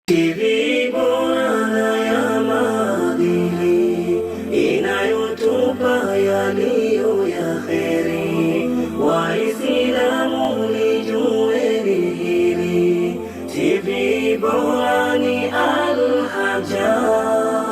TV bora ya maadili inayotupa yaliyo ya kheri, Waislamu lijueni hili. TV bora ni Al-Hajar,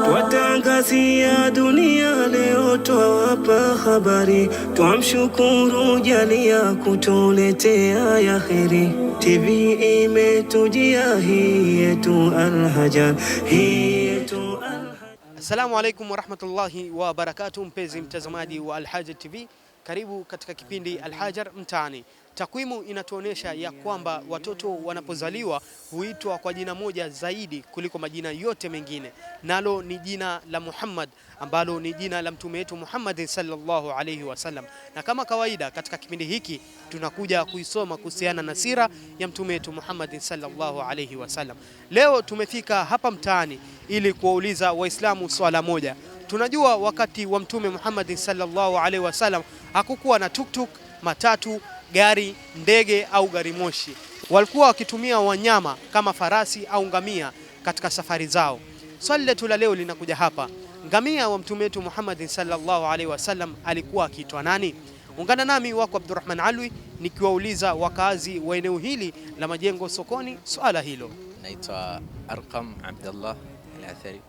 twatangazia dunia leo, twawapa habari, twamshukuru jalia kutuletea ya kheri. TV imetujia, hii yetu Al-Hajar, hii yetu Al-Hajar. Assalamu alaikum warahmatullahi wabarakatuh, mpenzi mtazamaji wa Al-Hajar TV, karibu katika kipindi Al-Hajar Mtaani. Takwimu inatuonesha ya kwamba watoto wanapozaliwa huitwa kwa jina moja zaidi kuliko majina yote mengine, nalo ni jina la Muhammad, ambalo ni jina la mtume wetu Muhammad sallallahu alayhi wasallam. Na kama kawaida katika kipindi hiki tunakuja kuisoma kuhusiana na sira ya mtume wetu Muhammad sallallahu alayhi wasallam. Leo tumefika hapa mtaani ili kuwauliza Waislamu swala moja. Tunajua wakati wa mtume Muhammad sallallahu alayhi wasallam hakukuwa na tuktuk, matatu, gari, ndege au gari moshi. Walikuwa wakitumia wanyama kama farasi au ngamia katika safari zao. Swali letu la leo linakuja hapa. Ngamia wa mtume wetu Muhammad sallallahu alaihi wasallam alikuwa akiitwa nani? Ungana nami wako Abdurrahman Alwi nikiwauliza wakazi wa eneo hili la Majengo Sokoni swala hilo. Naitwa Arqam Abdullah Al-Athari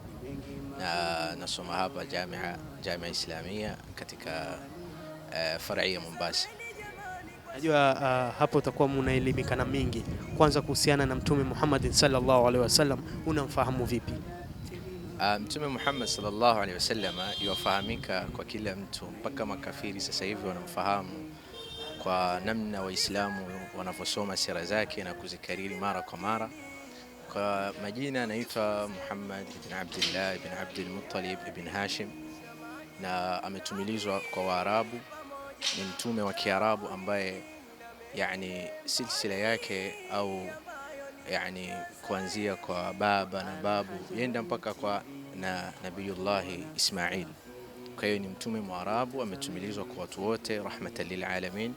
na nasoma hapa Jamia Islamia katika faria Mombasa. Najua hapo utakuwa mnaelimika na mingi. Kwanza kuhusiana na mtume Muhammad sallallahu alaihi wasallam, unamfahamu vipi? Mtume Muhammad sallallahu alaihi wasallam yufahamika kwa kila mtu, mpaka makafiri sasa hivi wanamfahamu kwa namna Waislamu wanavyosoma sira zake na kuzikariri mara kwa mara. Kwa majina anaitwa Muhammad ibn Abdullah ibn Abdul Muttalib ibn Hashim, na ametumilizwa kwa Waarabu. Ni mtume wa Kiarabu ambaye yani silsila yake au yani kuanzia kwa baba na babu yenda mpaka kwa Nabiyullah Ismail. Kwa hiyo ni mtume Mwarabu, ametumilizwa kwa watu wote, rahmatan lil alamin,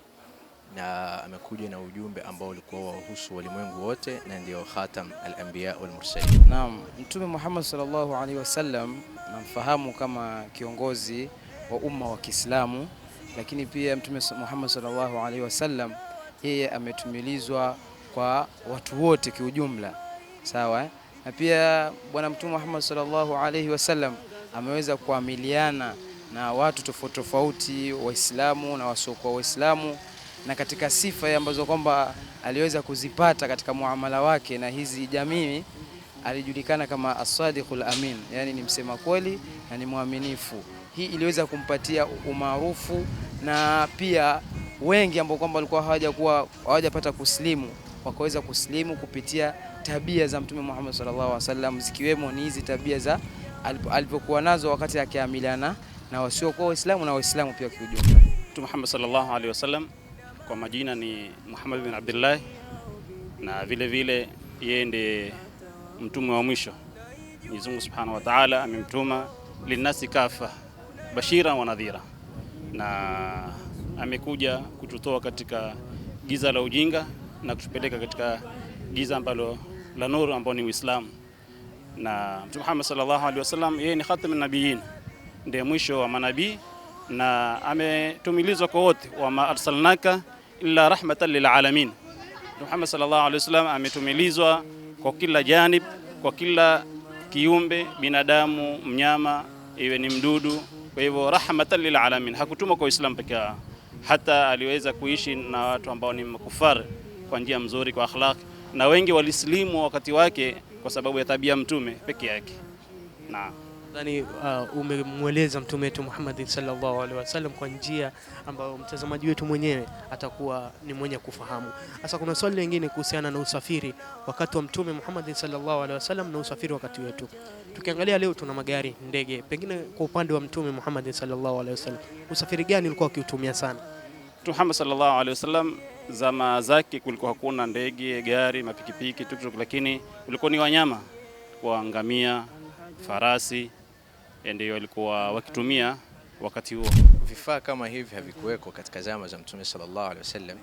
na amekuja na ujumbe ambao ulikuwa wahusu walimwengu wote, na ndio khatam al-anbiya wal mursalin. Naam, mtume Muhammad sallallahu alaihi wasallam namfahamu kama kiongozi wa umma wa Kiislamu, lakini pia mtume Muhammad sallallahu alaihi wasallam yeye ametumilizwa kwa watu wote kiujumla, sawa. Na pia bwana mtume Muhammad sallallahu alaihi wasallam ameweza kuamiliana na watu tofauti tofauti, Waislamu na wasiokuwa Waislamu, na katika sifa ambazo kwamba aliweza kuzipata katika muamala wake na hizi jamii, alijulikana kama as-sadiqul amin, yani ni msema kweli na ni mwaminifu. Hii iliweza kumpatia umaarufu, na pia wengi ambao kwamba walikuwa hawajapata kuslimu wakaweza kuslimu kupitia tabia za mtume Muhammad sallallahu alaihi wasallam, zikiwemo ni hizi tabia za alipokuwa nazo wakati akiamiliana na wasiokuwa Waislamu na Waislamu pia kwa ujumla. Mtume Muhammad sallallahu alaihi wasallam kwa majina ni Muhammad bin Abdullah, na vile vile yeye ndiye mtume wa mwisho. Mwenyezi Mungu Subhanahu wa Ta'ala amemtuma linasi kafa bashira wa nadhira, na amekuja kututoa katika giza la ujinga na kutupeleka katika giza ambalo la nuru ambao ni Uislamu. Na Mtume Muhammad sallallahu alaihi wasallam yeye ni khatamun nabiyyin, ndiye mwisho wa manabii, na ametumilizwa kwa wote, wa ma arsalnaka illa rahmatan lil alamin. Mtume Muhammad sallallahu alaihi wasallam ametumilizwa kwa kila janib, kwa kila kiumbe, binadamu, mnyama, iwe ni mdudu. Kwa hivyo rahmatan lil alamin, hakutuma kwa Uislamu peke yake, hata aliweza kuishi na watu ambao ni makufar kwa njia mzuri, kwa akhlaq, na wengi walislimu wakati wake kwa sababu ya tabia mtume peke yake. Na yani umemweleza mtume wetu Muhammad sallallahu alaihi wasallam kwa njia ambayo mtazamaji wetu mwenyewe atakuwa ni mwenye kufahamu. Sasa kuna swali lingine kuhusiana na usafiri wakati wa mtume Muhammad sallallahu alaihi wasallam na usafiri wakati wetu. Tukiangalia leo tuna magari, ndege, pengine kwa upande wa mtume Muhammad sallallahu alaihi wasallam usafiri gani ulikuwa ukiutumia sana? Mtume Muhammad sallallahu alaihi wasallam zama zake kulikuwa hakuna ndege, gari, mapikipiki, tuktuk, lakini ulikuwa ni wanyama wa ngamia, farasi, ndio walikuwa wakitumia wakati huo. Vifaa kama hivi havikuweko katika zama za mtume sallallahu alaihi wasallam,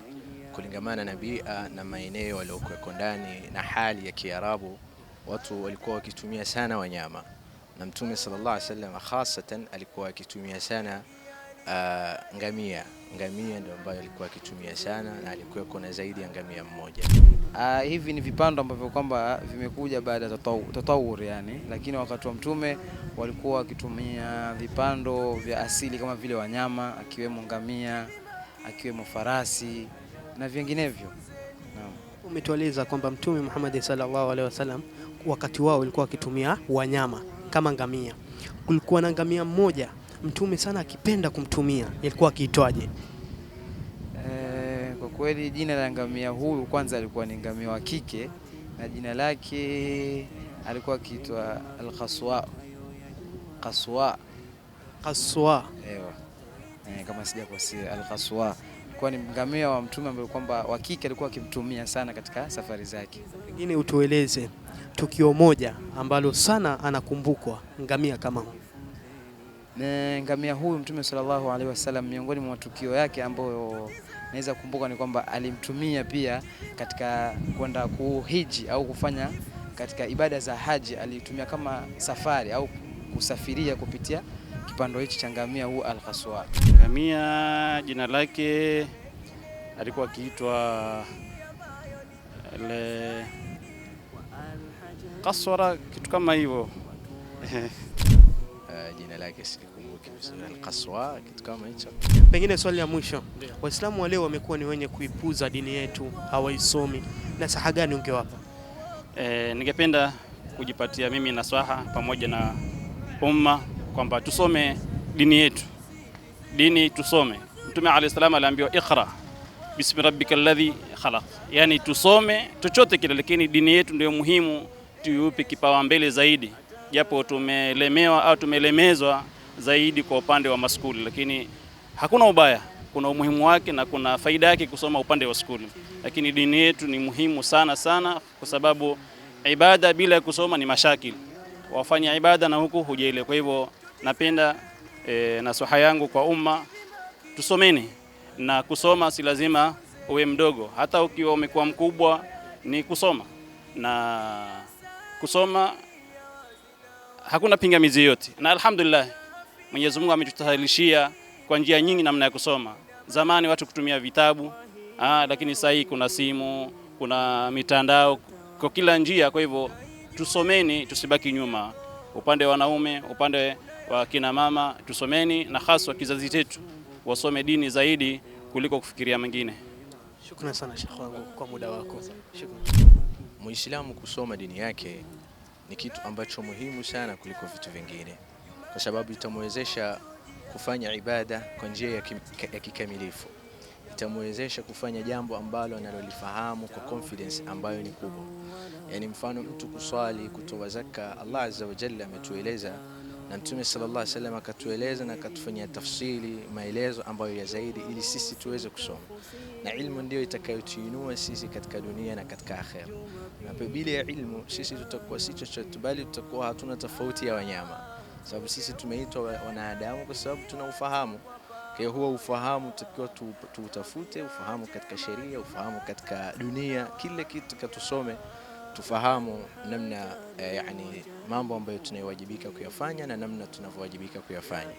kulingamana na bia na maeneo waliokuwa ndani na hali ya Kiarabu watu walikuwa wakitumia sana wanyama, na Mtume sallallahu alaihi wasallam hasatan alikuwa akitumia sana ngamia. Ngamia ndio ambayo alikuwa akitumia sana, na alikuwa kuna zaidi ya ngamia mmoja. Hivi ni vipando ambavyo kwamba vimekuja baada ya tatawur yani, lakini wakati wa Mtume walikuwa wakitumia vipando vya asili kama vile wanyama, akiwemo ngamia, akiwemo farasi na vinginevyo. Naam. Umetueleza kwamba Mtume Muhammad sallallahu alaihi wasallam wakati wao walikuwa wakitumia wanyama kama ngamia. Kulikuwa na ngamia mmoja Mtume sana akipenda kumtumia, ilikuwa akiitwaje? Kwa kweli jina la ngamia huyu kwanza alikuwa ni ngamia wa kike, na jina lake alikuwa akiitwa Al-Qaswa. Qaswa. Ewa. Kama sijakosea, Al-Qaswa. Kwa ni ngamia wa Mtume ambaye kwamba wa kike alikuwa akimtumia sana katika safari zake. Pengine utueleze tukio moja ambalo sana anakumbukwa ngamia kama huyu. Ngamia huyu Mtume sallallahu alaihi wasallam, miongoni mwa matukio yake ambayo naweza kukumbuka ni kwamba alimtumia pia katika kwenda kuhiji au kufanya katika ibada za haji. Alitumia kama safari au kusafiria kupitia kipando hichi cha ngamia huu Al-Qaswa. Ngamia jina lake alikuwa akiitwa Qaswara, kitu kama hivyo. Jina lake sikumbuki vizuri, Al-Qaswa, kitu kama hicho. Pengine swali la mwisho, Waislamu wa leo wamekuwa ni wenye kuipuza dini yetu, hawaisomi, na saha gani ungewapa? Ningependa kujipatia mimi nasaha pamoja na umma kwamba tusome dini yetu. Dini tusome. Mtume alayhi salam aliambiwa iqra bismi rabbikal ladhi khalaq, yani tusome chochote kile, lakini dini yetu ndio muhimu, tuipe kipawa mbele zaidi, japo tumelemewa au tumelemezwa zaidi kwa upande wa maskuli, lakini hakuna ubaya, kuna umuhimu wake na kuna faida yake kusoma upande wa skuli, lakini dini yetu ni muhimu sana sana, kwa sababu ibada bila kusoma ni mashakili, wafanya ibada na huku hujaile. Kwa hivyo napenda nasaha yangu kwa umma, tusomeni, na kusoma si lazima uwe mdogo, hata ukiwa umekuwa mkubwa ni kusoma, na kusoma hakuna pingamizi yote, na alhamdulillah Mwenyezi Mungu ametutahilishia kwa njia nyingi namna ya kusoma. Zamani watu kutumia vitabu, lakini sasa hii kuna simu, kuna mitandao kwa kila njia. Kwa hivyo tusomeni, tusibaki nyuma, upande wa wanaume, upande wa kina mama, tusomeni, na hasa kizazi chetu wasome dini zaidi kuliko kufikiria mengine. Shukrani sana Sheikh wangu kwa muda wako. Shukrani. Muislamu kusoma dini yake ni kitu ambacho muhimu sana kuliko vitu vingine, kwa sababu itamwezesha kufanya ibada kwa njia ya kikamilifu, itamwezesha kufanya jambo ambalo analolifahamu kwa confidence ambayo ni kubwa. Yani mfano mtu kuswali, kutoa zaka, Allah azza wa jalla ametueleza, na Mtume sallallahu alaihi wasallam akatueleza na akatufanyia tafsiri, maelezo ambayo ya zaidi, ili sisi tuweze kusoma, na ilmu ndio itakayotuinua sisi katika dunia na katika akhera. Na bila ya ilmu sisi tutakuwa si chochote, bali tutakuwa hatuna tofauti ya wanyama, sababu sisi tumeitwa wanadamu kwa sababu tuna ufahamu. Kwa huo ufahamu tutakiwa tuutafute, ufahamu katika sheria, ufahamu katika dunia, kila kitu katusome, tufahamu namna yani mambo ambayo tunayowajibika kuyafanya na namna tunavyowajibika kuyafanya.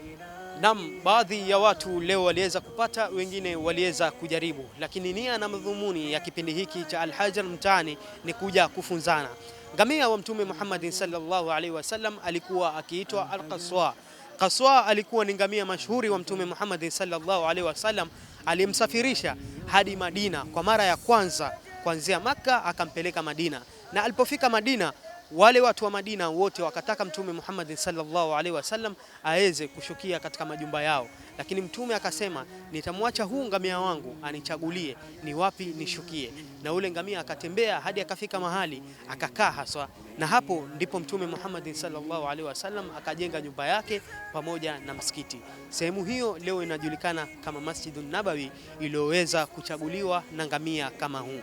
Naam, baadhi ya watu leo waliweza kupata, wengine waliweza kujaribu, lakini nia na madhumuni ya kipindi hiki cha Al-Hajar Mtaani ni kuja kufunzana. Ngamia wa Mtume Muhammad sallallahu alaihi wasallam alikuwa akiitwa Al-Qaswa. Qaswa alikuwa ni ngamia mashuhuri wa Mtume Muhammad sallallahu alaihi wasallam, alimsafirisha hadi Madina kwa mara ya kwanza, kuanzia Makka akampeleka Madina, na alipofika Madina wale watu wa Madina wote wakataka Mtume Muhammad sallallahu alaihi wasallam aweze kushukia katika majumba yao, lakini Mtume akasema nitamwacha huu ngamia wangu anichagulie ni wapi nishukie, na ule ngamia akatembea hadi akafika mahali akakaa haswa, na hapo ndipo Mtume Muhammad sallallahu alaihi wasallam akajenga nyumba yake pamoja na msikiti. Sehemu hiyo leo inajulikana kama Masjidun Nabawi, iliyoweza kuchaguliwa na ngamia kama huu.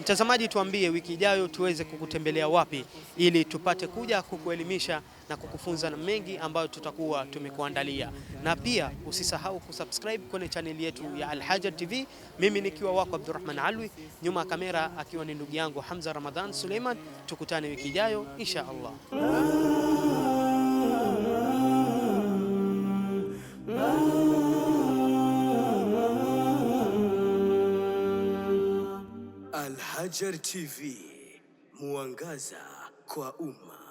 Mtazamaji, tuambie wiki ijayo tuweze kukutembelea wapi ili tupate kuja kukuelimisha na kukufunza na mengi ambayo tutakuwa tumekuandalia. Na pia usisahau kusubscribe kwenye chaneli yetu ya Al-Hajar TV. Mimi nikiwa wako Abdurrahman Alwi, nyuma ya kamera akiwa ni ndugu yangu Hamza Ramadhan Suleiman. Tukutane wiki ijayo insha Allah. Al-Hajar TV, mwangaza kwa umma.